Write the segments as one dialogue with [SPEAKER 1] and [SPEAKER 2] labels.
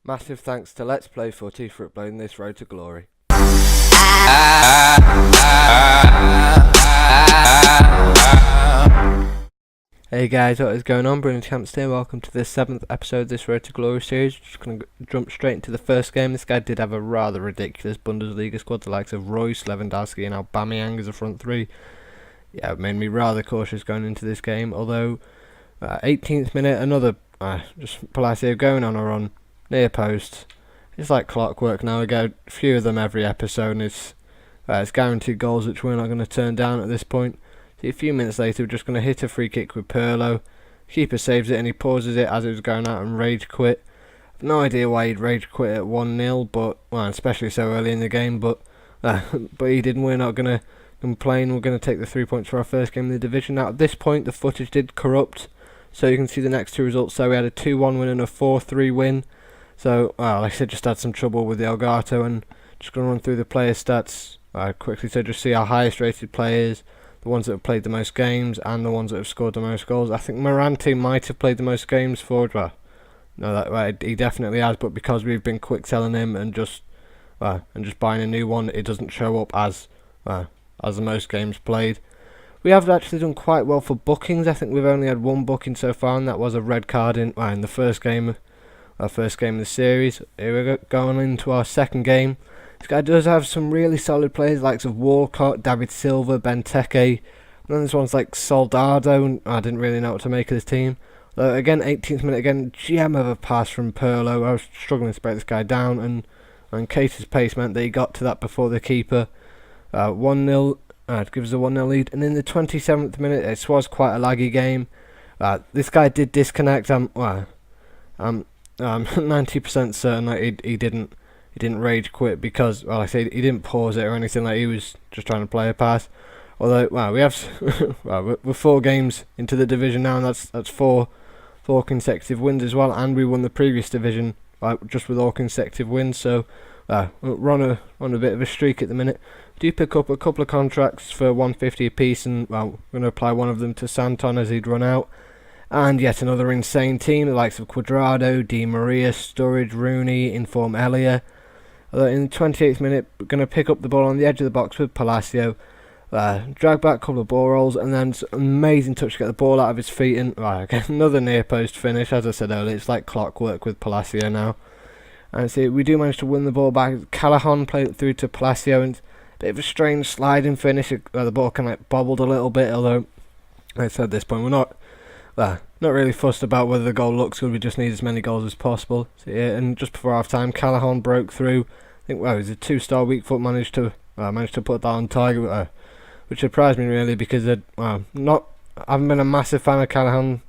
[SPEAKER 1] Massive thanks to Let's Play Footy for uploading this Road to Glory. Hey guys, what is going on? Bruno here. Welcome to the 7th episode of this Road to Glory series. Just going to jump straight into the first game. This guy did have a rather ridiculous Bundesliga squad, the likes of Royce, Lewandowski and Aubameyang as a front three. Yeah, it made me rather cautious going into this game, although 18th minute, another just Palacio going on a run, near post. It's like clockwork now. We get a few of them every episode, and it's guaranteed goals which we're not going to turn down at this point. See, a few minutes later, we're just going to hit a free kick with Pirlo. Keeper saves it and he pauses it as it was going out and rage quit. I've no idea why he'd rage quit at 1-0, but well, especially so early in the game. But he didn't. We're not going to complain. We're going to take the 3 points for our first game in the division. Now at this point, the footage did corrupt, so you can see the next two results. So we had a 2-1 win and a 4-3 win. So, like I said, just had some trouble with the Elgato, and just going to run through the player stats quickly. So just see our highest rated players, the ones that have played the most games, and the ones that have scored the most goals. I think Morante might have played the most games for it. Well, no, he definitely has, but because we've been quick selling him and just buying a new one, it doesn't show up as the most games played. We have actually done quite well for bookings. I think we've only had one booking so far, and that was a red card in the first game. Our first game of the series. Here we go, going into our second game. This guy does have some really solid players, likes of Walcott, David Silva, Benteke. And then this one's like Soldado, and I didn't really know what to make of this team. Again, 18th minute, again, gem of a pass from Pirlo. I was struggling to break this guy down, and Case's pace meant that he got to that before the keeper. 1-0, gives us a 1-0 lead. And in the 27th minute, it was quite a laggy game. This guy did disconnect. I'm 90% certain that he didn't rage quit because, well, I say he didn't pause it or anything. Like, he was just trying to play a pass. Although, we have we're 4 games into the division now, and that's four consecutive wins as well. And we won the previous division just with all consecutive wins. So we're on a bit of a streak at the minute. We do pick up a couple of contracts for 150 apiece, and we're going to apply one of them to Santon as he'd run out. And yet another insane team, the likes of Cuadrado, Di Maria, Sturridge, Rooney, Inform Elia. In the 28th minute, we're going to pick up the ball on the edge of the box with Palacio. Drag back a couple of ball rolls, and then an amazing touch to get the ball out of his feet. And again, another near post finish. As I said earlier, it's like clockwork with Palacio now. And see, we do manage to win the ball back. Callahan played it through to Palacio, and a bit of a strange sliding finish. The ball kind of bobbled a little bit, although, like I said, at this point, we're not really fussed about whether the goal looks good. We just need as many goals as possible. So, yeah, and just before half time, Callahan broke through. I think he's a 2-star weak foot, managed to put that on target, which surprised me really because I haven't been a massive fan of Callahan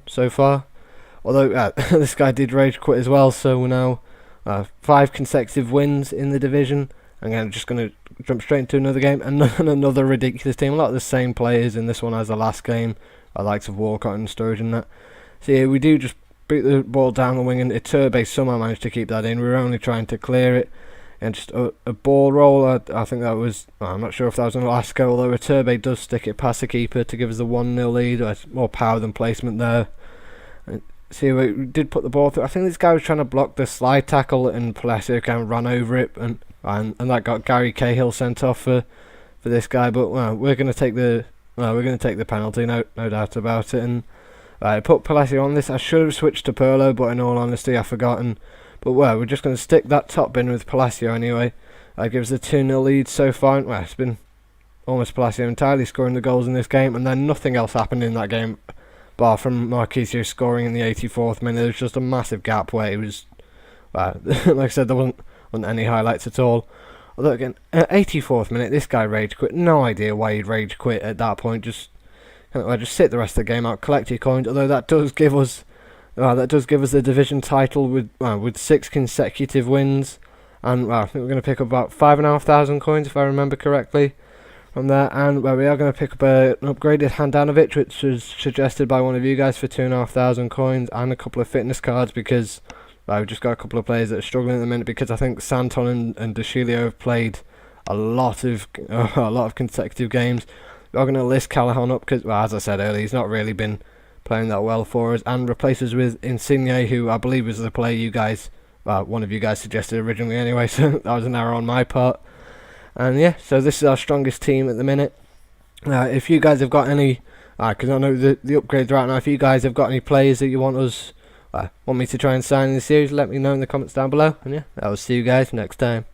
[SPEAKER 1] so far. Although this guy did rage quit as well, so we're now 5 consecutive wins in the division. Again, just going to jump straight into another game, and another ridiculous team. A lot of the same players in this one as the last game, likes of Walcott and Sturridge and that. So yeah, we do just boot the ball down the wing, and Iturbe somehow managed to keep that in. We were only trying to clear it, and just a ball roll. I think that was, I'm not sure if that was an Alaska, although Iturbe does stick it past the keeper to give us a 1-0 lead. More power than placement there. See, we did put the ball through. I think this guy was trying to block the slide tackle, and Palacio kind of ran over it, and that got Gary Cahill sent off for this guy. But we're going to take the penalty, no doubt about it. And I put Palacio on this. I should have switched to Pirlo, but in all honesty, I've forgotten. But we're just going to stick that top bin with Palacio anyway. Gives the 2-0 lead so far. It's been almost Palacio entirely scoring the goals in this game, and then nothing else happened in that game, bar from Marquisio scoring in the 84th minute. There was just a massive gap where it was, like I said, there wasn't any highlights at all. Although again, at 84th minute, this guy rage quit. No idea why he'd rage quit at that point. Just sit the rest of the game out, collect your coins. Although that does give us the division title with 6 consecutive wins, and I think we're going to pick up about 5,500 coins if I remember correctly from there. And we are going to pick up an upgraded Handanovic, which was suggested by one of you guys for 2,500 coins, and a couple of fitness cards because we've just got a couple of players that are struggling at the minute, because I think Santon and Deschilio have played a lot of consecutive games. We're going to list Callahan up because, as I said earlier, he's not really been playing that well for us, and replace us with Insigne, who I believe was the player you guys, one of you guys suggested originally anyway, so that was an error on my part. And yeah, so this is our strongest team at the minute. If you guys have got any, because I know the upgrades right now, if you guys have got any players that you want me to try and sign in the series, let me know in the comments down below. And yeah, I will see you guys next time.